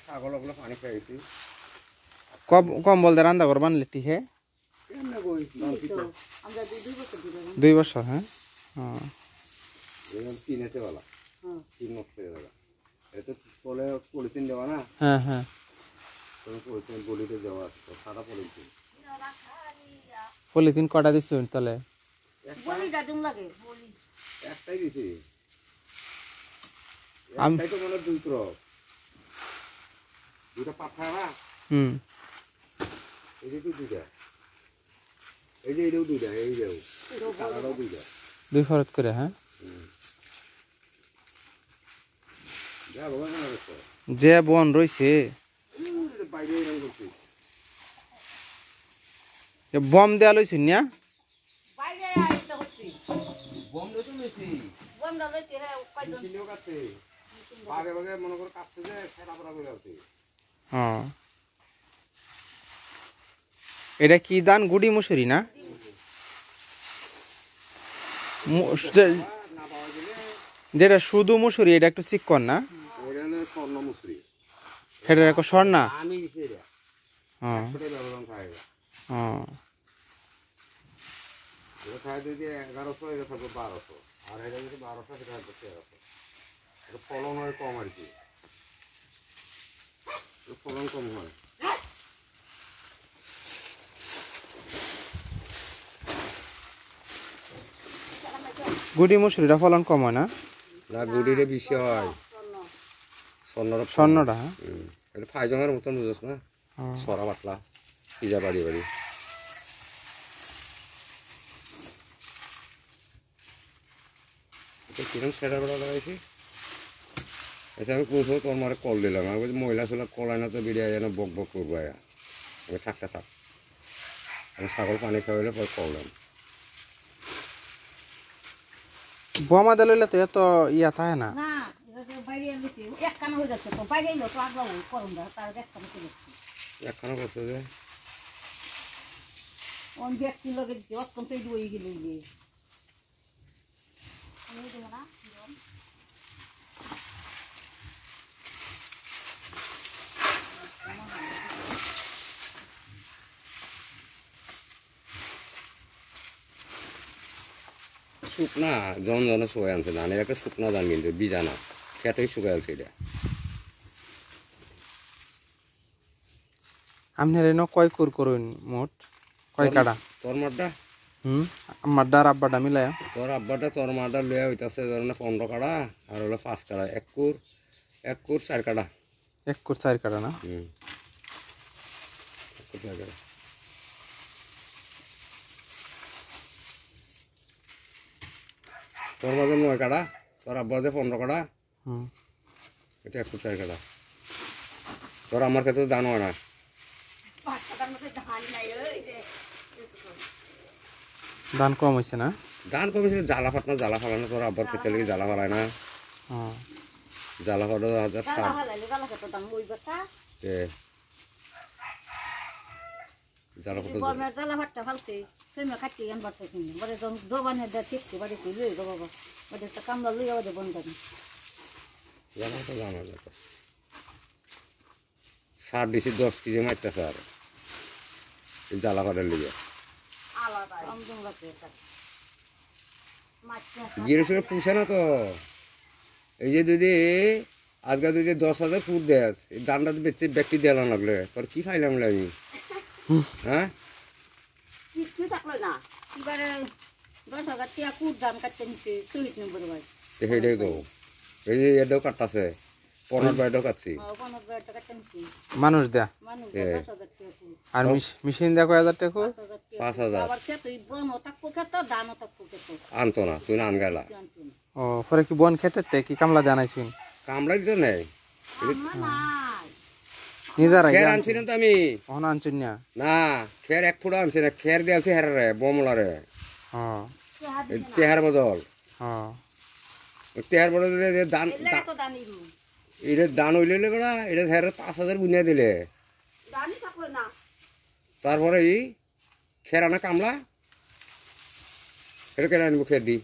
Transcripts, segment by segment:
ছাগলগুলো পানি খাইছি কম্বল দিয়ে রান্না করবান লিটি হে কেমনে কই আমরা 2 বছর দিলাম 2 বছর হ্যাঁ এরকম কিনেতে বলা তিন নষ্ট হয়ে যাবে এটা তলে পলিথিন দেওয়া না হ্যাঁ হ্যাঁ তুমি পলিথিন বলিতে দেওয়া সাদা পলিথিন পলিথিন কটা দিছুন তলে বলি দাদুম লাগে বলি একটাই দিছি একটাই তো মানে দুই ক্রপ দুটা পাঠা না এই যে দুইটা এই যে এটাও দুইটা এই যাও কালারও দুইটা 2 ফরত করে হ্যাঁ যা ভগবান না যে বন রইছে বাইরে এরকম করছি বম দেয়া লইছুন না বাইরে আইতা হচ্ছে বম দে তো মেসি বম দা লইছে হ্যাঁ কয়জন ছিলেও কাছে বাগে বাগে মনে করে কাছে যে সেটা পড়া করে আছে হ্যাঁ এটা কি দান গুড়ি মুসুরি না যেটা শুধু মুসুরি এটা একটু চিকন না এটা হলো স্বর্ণ মুসুরি এটা একটা স্বর্ণা আমি সেটা হ্যাঁ সেটা ব্যবধান খায় হ্যাঁ এটা খায় যদি 1100 এটা থাকবে 1200 আর এটা যদি 1200 সেটা থাকবে 1300 এটা ফলন হয় কম আর কি ফলন কম হয় গুড়ি মুসুরিটা ফলন কম হয় না না গুড়িরে বেশি হয় স্বর্ণটা এটা ফাইজনের মতন বুঝছ না সরা পাতলা পিজা বাড়ি বাড়ি এটা কিরম সেটা করা লাগাইছি এটা আমি কোন সময় তোর মারে কল দিলাম আমি বলছি মহিলা ছিল কলায় না তো বেরিয়ে যেন বক বক করবো আমি থাকতে থাক আমি ছাগল পানি খাওয়াইলে পরে কললাম বোমা দিলে তো এত ইয়া থাকে না না বাইরে লইছে এক কানা হয়ে যাচ্ছে তো বাইরে এলো তো আগলা ওই করম দা তার এক কানা করে একখানা করছে যে ওন ব্যক্তি লগে দিছে অত্যন্ত দুই গেল ইয়ে আমি দেব না শুকনা জন জনে শুকাই আনছে ধান একটা শুকনা ধান কিন্তু বীজানা খেটেই শুকাই আনছে এটা আপনার এনে কয় কুর করুন মোট কয় কাটা তোর মাঠটা আমার ডার আব্বাটা মিলায় তোর আব্বাটা তোর মাঠটা লইয়া হইতাছে ধরেন 15 কাটা আর হলো 5 কাটা এক কুর 4 কাটা 1 কুর 4 কাটা না তোর মাঝে 9 কাটা তোর আব্বাতে 15 কাটা এটা 1 কুর 4 কাটা তোর আমার ক্ষেত্রে দান হয় না ধান কম হয়েছে না ধান কমেছে জ্বালা ফালানো তোর আব্বার ক্ষেত্রে লেগে জ্বালা ফালায় না জ্বালা ফাটা 1007 জ্বালা ফাটা ফালছে সেমা কাটি আনবার থেকে বলে দোবানে দা ঠিক বাড়ি কই লই গো বাবা বলে তা কামলা লই আওয়া দে বন্ধ জানা তো জানা তো সার দিছি 10 কেজি মাইটা স্যার এই জ্বালা ফাটার লিগে আলাদা আমদম লাগে এটা মাছটা গিরেশে পুষে না তো এই যে দিদি আজকে যদি 10,000 ফুট দেস এই দানটা বেচে ব্যক্তি দেওয়া লাগলে তোর কি ফাইলাম আমি হ্যাঁ কিচ্ছু থাকলো না এবারে 10,000 টাকা কুট দাম কাটতে নিতে 24 নম্বর ভাই হেডেই তো এই যে এটাও কাটতাছে 15 বাইটাও কাটছি 15 টাকা কাটতে নিতে মানুষ দেয়া মানুষ 10,000 টাকা আর মেশিন দেয়া কয় হাজার টাকা 5,000 আবার কে তুই বনো তাকো কে তো দানো তাকো কে তো আনতো না তুই না আন গেলা ও পরে কি বন খেতে কি কামলা দেয়া নাইছিন কামড়াই দিতে নেই নিজেরা খের আনছি না তো আমি ওহন আনছুন না না খের 1 ফুট আনছি না খের দিয়ে আনছি হেরে বমলারে হ্যাঁ তেহার বদল হ্যাঁ তেহার বদল দান তো দানিরু এটা দান হইলে বেড়া এটা হেরে 5,000 বুনিয়া দিলে দানি থাকলো না তারপরে এই খের আনা কামলা এটা কেন আনবো খের দি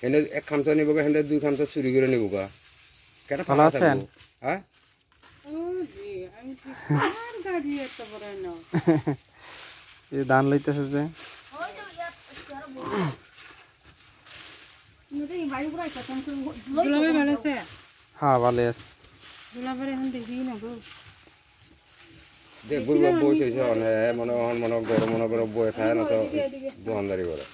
এনে 1 খামচা নিব গা হেন্দে 2 খামচা চুরি করে নিব গা কেটা ভালো আছেন হ্যাঁ আর গাড়ি এত বড় না এই ধান লইতেছে যে ওই যে এই বাড়ি ঘুরাই তো দুলাভাই ভালো আছে হ্যাঁ ভালো আছে দুলাভাই এখন দেখি না গো দেখ বই বসে মনে মনে গরম মনে করে বয়ে খায় না তো দোকানদারি করে